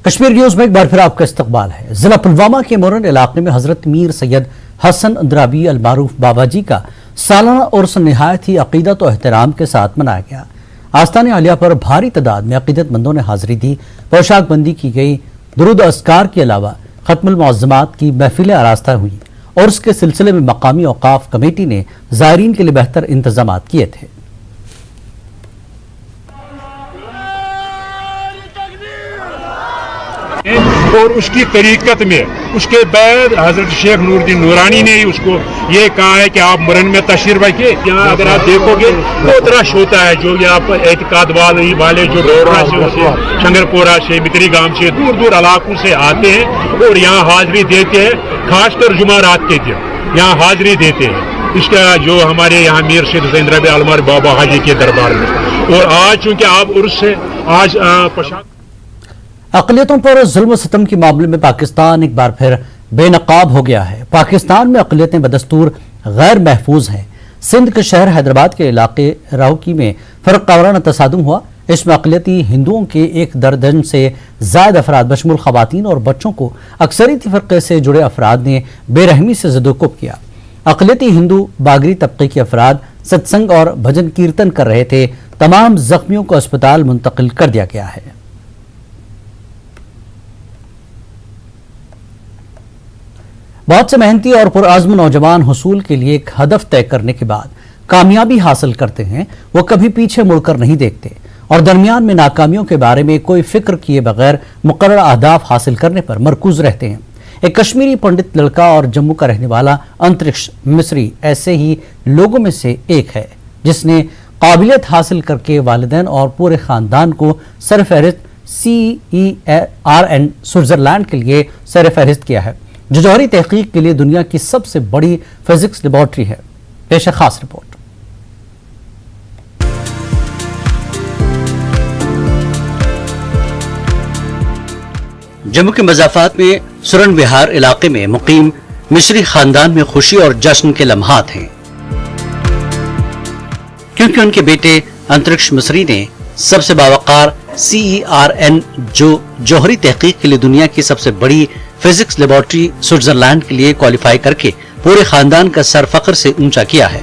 Kashmir news में एक बार फिर आपका इस्तकबाल है। जिला पुलवामा के मोरन इलाके में हजरत मीर सैयद हसन अंद्राबी अल मारूफ बाबा जी का सालाना उर्स निहायत ही अकीदत और एहतराम के साथ मनाया गया। आस्तान आलिया पर भारी तादाद में अकीदतमंदों ने हाजिरी दी। पोशाक बंदी की गई। दुरूद अस्कार के अलावा खत्मुल मुअज़्ज़मात की महफिलें आरास्ता हुई और उसके सिलसिले में मकामी औकाफ कमेटी ने ज़ायरीन के लिए बेहतर इंतजामात किए थे। और उसकी तरीकत में उसके बाद हजरत शेख नूरुद्दीन नूरानी ने उसको ये कहा है कि आप मुरन में तशरीफ रखिए। यहाँ अगर आप देखोगे बहुत रश होता है, जो यहाँ पर एतकाद वाले जो रोडरा से शंगरपोरा से मित्री गांव से दूर दूर इलाकों से आते हैं और यहाँ हाजिरी देते हैं। खासकर जुमारात के दिन यहाँ हाजिरी देते हैं। इसका जो हमारे यहाँ मीर सैयद हसन अंद्राबी अल मारूफ बाबा हाजी के दरबार में। और आज चूंकि आप उर्स से आज पोशाक अक़लियतों पर जुल्म सितम के मामले में पाकिस्तान एक बार फिर बेनकाब हो गया है। पाकिस्तान में अक़लियतें बदस्तूर गैर महफूज हैं। सिंध के शहर हैदराबाद के इलाके राउकी में फ़र्क़ वाराना तसादुम हुआ। इसमें अक़लियती हिंदुओं के एक दर्जन से ज़ायद अफराद बशमुल ख़वातीन और बच्चों को अक्सरियती फ़िरक़े से जुड़े अफराद ने बेरहमी से ज़द-ओ-कुब किया। अक़लियती हिंदू बागरी तबके के अफराद सत्संग और भजन कीर्तन कर रहे थे। तमाम ज़ख्मियों को अस्पताल मुंतकिल कर दिया गया है। बहुत से मेहनती और पुरआज़्म नौजवान हुसूल के लिए एक हदफ तय करने के बाद कामयाबी हासिल करते हैं। वो कभी पीछे मुड़कर नहीं देखते और दरमियान में नाकामियों के बारे में कोई फिक्र किए बगैर मुकर्रर अहदाफ हासिल करने पर मरकूज रहते हैं। एक कश्मीरी पंडित लड़का और जम्मू का रहने वाला अंतरिक्ष मिस्री ऐसे ही लोगों में से एक है जिसने काबिलियत हासिल करके वालिदैन और पूरे खानदान को सरफहरिस्त CERN स्विट्जरलैंड के लिए सरफहरिस्त किया है, जो जौहरी तहकीक के लिए दुनिया की सबसे बड़ी फिजिक्स लेबॉर्ट्री है। पेश है खास रिपोर्ट। जम्मू के मज़ाफ़ात में सुरन विहार इलाके में मुकीम मिस्री खानदान में खुशी और जश्न के लम्हात हैं, क्योंकि उनके बेटे अंतरिक्ष मिस्री ने सबसे बावकार CERN जो जौहरी तहकीक के लिए दुनिया की सबसे बड़ी फिजिक्स लेबॉर्ट्री स्विट्जरलैंड के लिए क्वालिफाई करके पूरे खानदान का सर फख्र से ऊंचा किया है।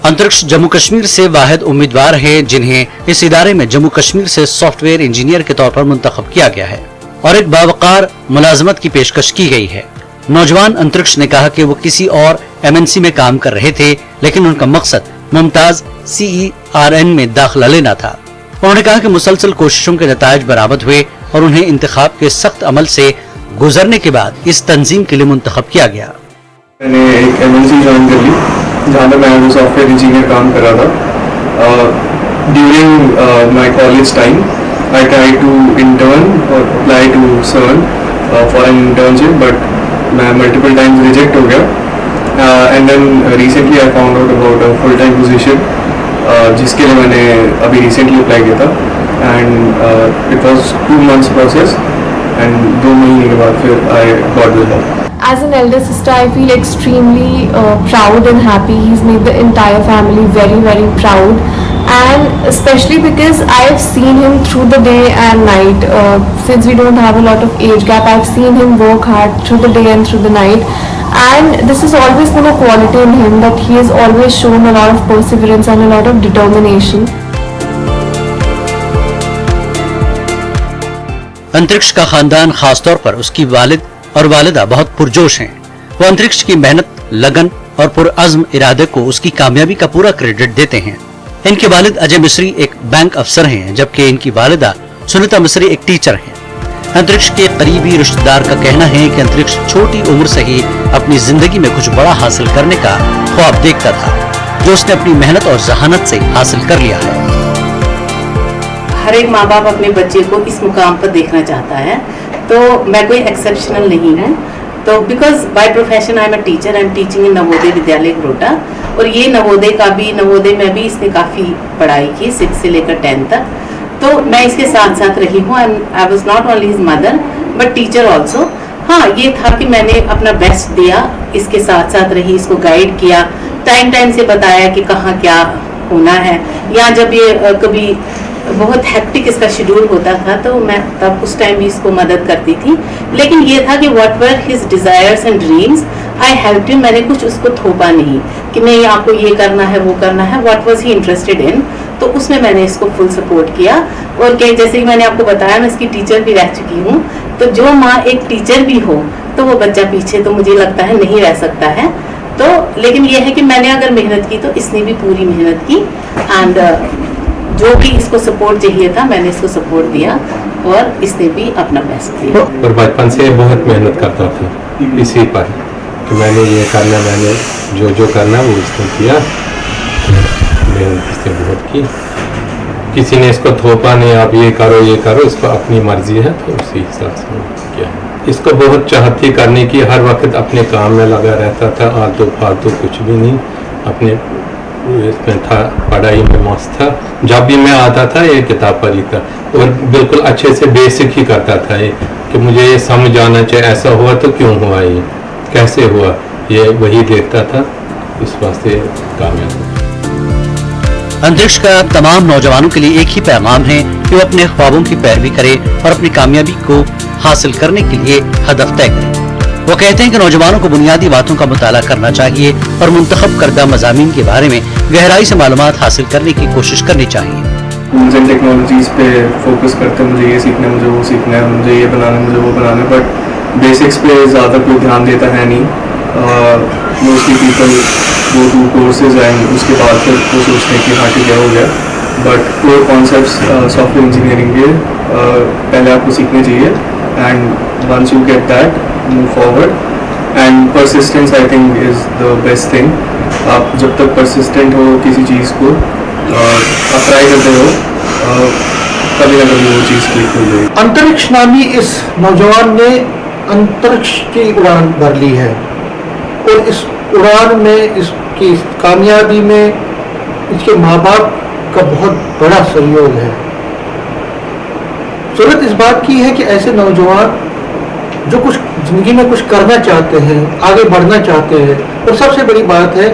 अंतरिक्ष जम्मू कश्मीर से वाहिद उम्मीदवार हैं जिन्हें इस इदारे में जम्मू कश्मीर से सॉफ्टवेयर इंजीनियर के तौर पर मुंतखब किया गया है और एक बावकार मुलाजमत की पेशकश की गई है। नौजवान अंतरिक्ष ने कहा कि वो किसी और MNC में काम कर रहे थे, लेकिन उनका मकसद मुमताज CERN में दाखिला लेना था। उन्होंने कहा कि मुसलसल कोशिशों के नतायज बरामद हुए और उन्हें इंतखाब के सख्त अमल से गुजरने के बाद इस तंजीम के लिए मुंतखब किया गया। मैंने एक MNC ज्वाइन कर ली जहाँ पर मैं सॉफ्टवेयर इंजीनियर काम कर रहा था। During my college time I try to intern और apply to CERN for an internship, but मैं मल्टीपल टाइम्स रिजेक्ट हो गया। And then recently I found out about a full time position जिसके लिए मैंने अभी रिसेंटली अप्लाई किया था। And it was 2 months process and 2 महीने के बाद फिर I got the job. As an elder sister, I feel extremely proud and happy. He's made the entire family very, very proud, and especially because I've seen him through the day and night. Since we don't have a lot of age gap, I've seen him work hard through the day and through the night, and this has always been a quality in him that he has always shown a lot of perseverance and a lot of determination. अंतरिक्ष का खानदान खासतौर पर उसकी वालिद और वालिदा बहुत पुरजोश हैं। वो अंतरिक्ष की मेहनत, लगन और पुरअज़्म इरादे को उसकी कामयाबी का पूरा क्रेडिट देते हैं। इनके वालिद अजय मिस्री एक बैंक अफसर हैं, जबकि इनकी वालिदा सुनीता मिस्री एक टीचर हैं। अंतरिक्ष के करीबी रिश्तेदार का कहना है कि अंतरिक्ष छोटी उम्र से ही अपनी जिंदगी में कुछ बड़ा हासिल करने का ख्वाब देखता था, जो उसने अपनी मेहनत और जहानत से हासिल कर लिया है। हर एक माँ बाप अपने बच्चे को इस मुकाम पर देखना चाहता है, तो मैं कोई एक्सेप्शनल नहीं हूँ। तो because by profession I am a teacher, I am teaching in Navodaya Vidyalaya ग्रोटा, और ये नवोदय में भी इसने काफ़ी पढ़ाई की 6 से लेकर 10 तक। तो मैं इसके साथ साथ रही हूँ। I was not only his mother but teacher also. हाँ, ये था कि मैंने अपना बेस्ट दिया, इसके साथ साथ रही, इसको गाइड किया, टाइम से बताया कि कहाँ क्या होना है। या जब ये कभी बहुत हेक्टिक इसका शेड्यूल होता था, तो मैं तब उस टाइम भी इसको मदद करती थी। लेकिन ये था कि what were his desires and dreams, I helped him. मैंने कुछ उसको थोपा नहीं कि नहीं आपको ये करना है वो करना है, what was he interested in, तो उसमें मैंने इसको फुल सपोर्ट किया। और कई जैसे कि मैंने आपको बताया मैं इसकी टीचर भी रह चुकी हूँ, तो जो माँ एक टीचर भी हो तो वो बच्चा पीछे तो मुझे लगता है नहीं रह सकता है। तो लेकिन ये है कि मैंने अगर मेहनत की तो इसने भी पूरी मेहनत की, एंड जो भी इसको सपोर्ट चाहिए था मैंने इसको सपोर्ट दिया और इसने भी अपना बेस्ट दिया। और बचपन से बहुत मेहनत करता था इसी पर कि मैंने ये करना, मैंने जो करना वो इसने किया, मेहनत इसने बहुत की। किसी ने इसको थोपा नहीं आप ये करो, इसको अपनी मर्जी है तो उसी हिसाब से किया। इसको बहुत चाहत थी करने की, हर वक्त अपने काम में लगा रहता था, आलतू फालतू कुछ भी नहीं, अपने इसमें था, पढ़ाई में मस्त था। जब भी मैं आता था ये किताब पढ़ी था और बिल्कुल अच्छे से बेसिक ही करता था ये कि मुझे ये समझ आना चाहिए, ऐसा हुआ तो क्यों हुआ, ये कैसे हुआ, ये वही देखता था, इस वास्ते कामयाब हुआ। अंतरिक्ष का तमाम नौजवानों के लिए एक ही पैगाम है कि वो अपने ख्वाबों की पैरवी करें और अपनी कामयाबी को हासिल करने के लिए हदफ तय करें। वो कहते हैं कि नौजवानों को बुनियादी बातों का मुताला करना चाहिए और मुंतखब करदा मज़ामीन के बारे में गहराई से मालूमात हासिल करने की कोशिश करनी चाहिए। टूल्स एंड टेक्नोलॉजीज़ पे फोकस करते हैं, मुझे ये सीखना है, मुझे वो सीखना है, मुझे ये बनाना है, मुझे वो बनाना है, बट बेसिक्स पे ज़्यादा कोई ध्यान देता है नहीं। Mostly people go to courses and उसके बाद फिर वो सोचते हैं कि हाँ ठीक है हो गया, but core concepts software engineering के पहले आपको सीखने चाहिए, and once you get that move forward. And persistence I think is the best thing. आप जब तक परसिस्टेंट हो किसी चीज़ को आप ट्राई करते हो, कभी ना कभी वो चीज़ क्लिक हो जाएगी। अंतरिक्ष नामी इस नौजवान ने अंतरिक्ष की उड़ान भर ली है और इस उड़ान में इसकी कामयाबी में इसके माँ बाप का बहुत बड़ा सहयोग है। जरूरत इस बात की है कि ऐसे नौजवान जो कुछ जिंदगी में कुछ करना चाहते हैं, आगे बढ़ना चाहते हैं, और सबसे बड़ी बात है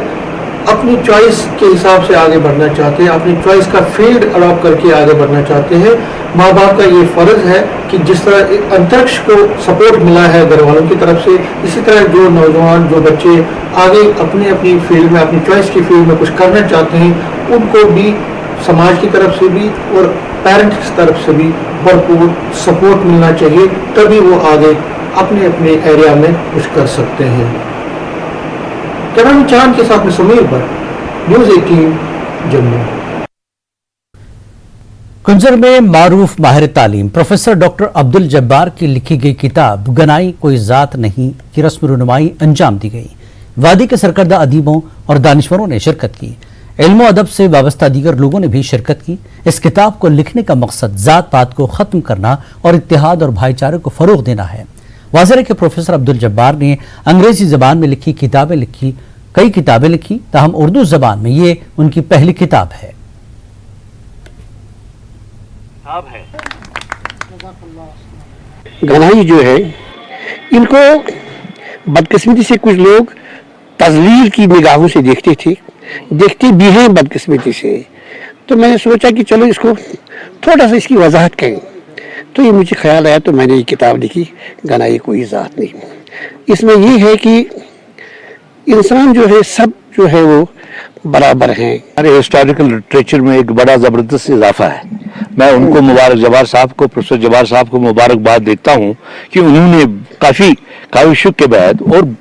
अपनी चॉइस के हिसाब से आगे बढ़ना चाहते हैं, अपनी चॉइस का फील्ड अडॉप्ट करके आगे बढ़ना चाहते हैं। माँ बाप का ये फ़र्ज़ है कि जिस तरह अंतरिक्ष को सपोर्ट मिला है घर वालों की तरफ से, इसी तरह जो नौजवान जो बच्चे आगे अपनी अपनी फील्ड में अपनी चॉइस की फील्ड में कुछ करना चाहते हैं उनको भी समाज की तरफ से भी और पेरेंट्स की तरफ से भी भरपूर सपोर्ट मिलना चाहिए, तभी वो आगे अपने अपने एरिया में कुछ कर सकते हैं। कैमरामैन चांद के साथ में समीर भट्ट, न्यूज़ 18 जम्मू। कुंजर में मारूफ माहिर तालीम प्रोफेसर डॉक्टर अब्दुल जब्बार की लिखी गई किताब गनाई कोई ज़ात नहीं की रस्म रुनुमाई अंजाम दी गई। वादी के सरकर्दा अदीबों और दानिश्वरों ने शिरकत की, इल्म अदब से वाबस्ता दीगर लोगों ने भी शिरकत की। इस किताब को लिखने का मकसद ज़ात पात को ख़त्म करना और इत्तेहाद और भाईचारे को फ़रोग़ देना है। वाज़ेह के प्रोफेसर अब्दुल जब्बार ने अंग्रेज़ी ज़बान में कई किताबें लिखी, ताहम उर्दू ज़बान में ये उनकी पहली किताब है। गनाई जो है, इनको बदकिस्मती से कुछ लोग तज़लील की निगाहों से देखते भी हैं बदकिस्मती से, तो मैंने सोचा कि चलो इसको थोड़ा सा इसकी वजाहत करें। तो ये मुझे ख्याल आया तो मैंने ये किताब लिखी, गनाई कोई ज़ात नहीं। इसमें ये है कि इंसान जो है सब जो है वो बराबर हैं। हमारे हिस्टोरिकल लिटरेचर में एक बड़ा ज़बरदस्त इजाफा है। मैं उनको प्रोफेसर जब्बार साहब को मुबारकबाद देता हूँ कि उन्होंने काफ़ी काविशों के बाद और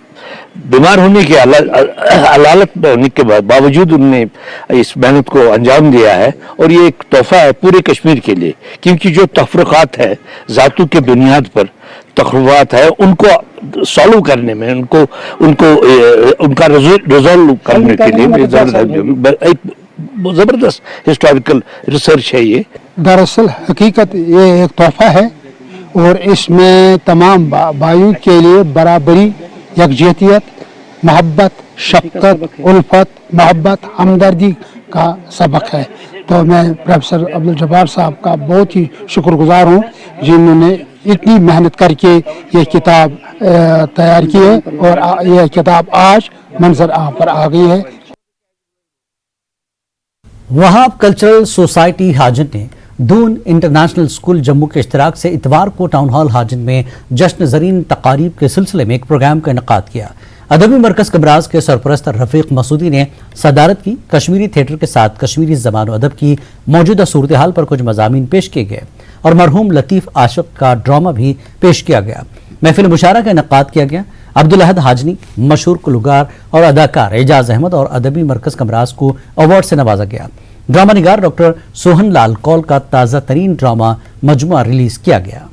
बीमार होने के अलालत होने के बावजूद उन्होंने इस मेहनत को अंजाम दिया है, और ये एक तोहफा है पूरे कश्मीर के लिए, क्योंकि जो तफरक़ात है ज़ातों के बुनियाद पर तखलवात है उनको सॉल्व करने में, उनका रिजॉल्व करने के लिए एक ज़बरदस्त हिस्टोरिकल रिसर्च है ये। दरअसल हकीकत ये एक तोहफा है और इसमें तमाम भाइयों के लिए बराबरी, यकजहतियत, मोहब्बत, शफ़क़त, उल्फत, मोहब्बत, हमदर्दी का सबक है। तो मैं प्रोफेसर अब्दुल जब्बार साहब का बहुत ही शुक्रगुजार हूँ जिन्होंने इतनी मेहनत करके ये किताब तैयार की है और यह किताब आज मंजर पर आ गई है। वहाब कल्चरल सोसाइटी हाजन ने दून इंटरनेशनल स्कूल जम्मू के इश्तराक से इतवार को टाउन हॉल हाजिन में जश्न ज़रीन तकारीब के सिलसिले में एक प्रोग्राम का इनेकाद किया। अदबी मरकज़ कमराज के सरपरस्त रफ़ीक मसूदी ने सदारत की। कश्मीरी थिएटर के साथ कश्मीरी ज़बान व अदब की मौजूदा सूरत हाल पर कुछ मज़ामीन पेश किए गए और मरहूम लतीफ़ आशिक का ड्रामा भी पेश किया गया। महफिल मुशारा का इनेकाद किया गया। अब्दुल अहद हाजनी, मशहूर गुलकार और अदाकार एजाज अहमद और अदबी मरकज़ कमराज को अवार्ड से नवाजा गया। ड्रामा निगार डॉक्टर सोहन लाल कौल का ताज़ा तरीन ड्रामा मजमुआ रिलीज किया गया।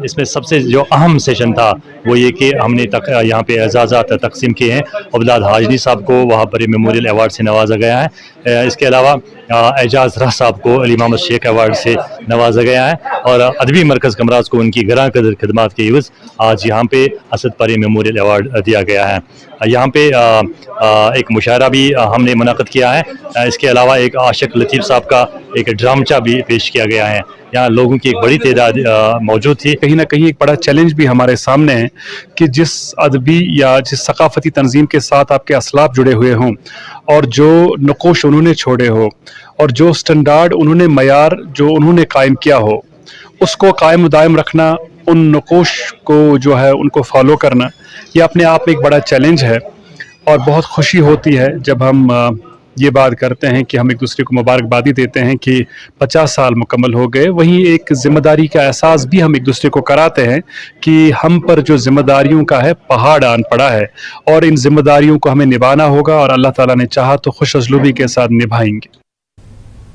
इसमें सबसे जो अहम सेशन था वो ये कि हमने यहाँ पे एजाज़ात तकसीम किए हैं। अब्दुल हाजनी साहब को वहाँ पर मेमोरियल अवार्ड से नवाजा गया है। इसके अलावा एजाज रह साहब को अली मोहम्मद शेख अवार्ड से नवाजा गया है और अदबी मरकज़ कमराज को उनकी गरां कदर खिदमात के एवज़ आज यहाँ पे असद परी मेमोरियल अवार्ड दिया गया है। यहाँ पे एक मुशायरा भी हमने मुनाक़द किया है। इसके अलावा एक आशिक लतीफ़ साहब का एक ड्रामचा भी पेश किया गया है। यहाँ लोगों की एक बड़ी तादाद मौजूद थी। कहीं ना कहीं एक बड़ा चैलेंज भी हमारे सामने है कि जिस अदबी या जिस सकाफती तंजीम के साथ आपके असलाफ जुड़े हुए हों और जो नकोश उन्होंने छोड़े हो और जो स्टैंडर्ड उन्होंने मयार जो उन्होंने कायम किया हो उसको कायम दायम रखना, उन नकोश को जो है उनको फॉलो करना, ये अपने आप में एक बड़ा चैलेंज है। और बहुत खुशी होती है जब हम ये बात करते हैं कि हम एक दूसरे को मुबारकबादी देते हैं कि 50 साल मुकम्मल हो गए। वहीं एक ज़िम्मेदारी का एहसास भी हम एक दूसरे को कराते हैं कि हम पर जो ज़िम्मेदारियों का है पहाड़ आन पड़ा है और इन ज़िम्मेदारियों को हमें निभाना होगा और अल्लाह ताला ने चाहा तो खुश असलूबी के साथ निभाएंगे।